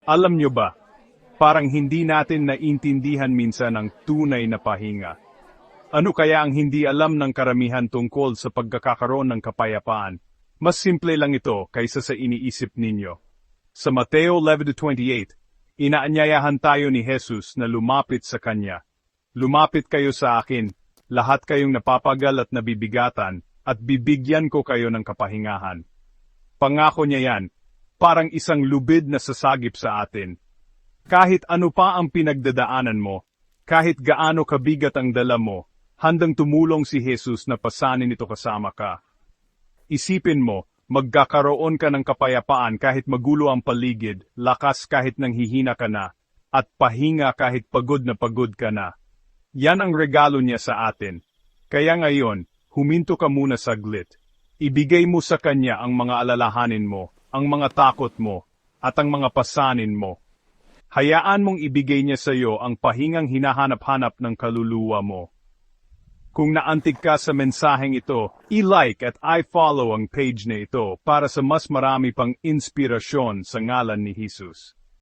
Alam nyo ba, parang hindi natin naintindihan minsan ang tunay na pahinga. Ano kaya ang hindi alam ng karamihan tungkol sa pagkakaroon ng kapayapaan? Mas simple lang ito kaysa sa iniisip ninyo. Sa Mateo 11:28, inaanyayahan tayo ni Jesus na lumapit sa Kanya. Lumapit kayo sa akin, lahat kayong napapagal at nabibigatan, at bibigyan ko kayo ng kapahingahan. Pangako niya yan, parang isang lubid na sasagip sa atin. Kahit ano pa ang pinagdadaanan mo, kahit gaano kabigat ang dala mo, handang tumulong si Jesus na pasanin ito kasama ka. Isipin mo, magkakaroon ka ng kapayapaan kahit magulo ang paligid, lakas kahit nanghihina ka na, at pahinga kahit pagod na pagod ka na. Yan ang regalo niya sa atin. Kaya ngayon, huminto ka muna saglit. Ibigay mo sa Kanya ang mga alalahanin mo, ang mga takot mo, at ang mga pasanin mo. Hayaan mong ibigay niya sa iyo ang pahingang hinahanap-hanap ng kaluluwa mo. Kung naantig ka sa mensaheng ito, i-like at i-follow ang page na ito para sa mas marami pang inspirasyon sa ngalan ni Jesus.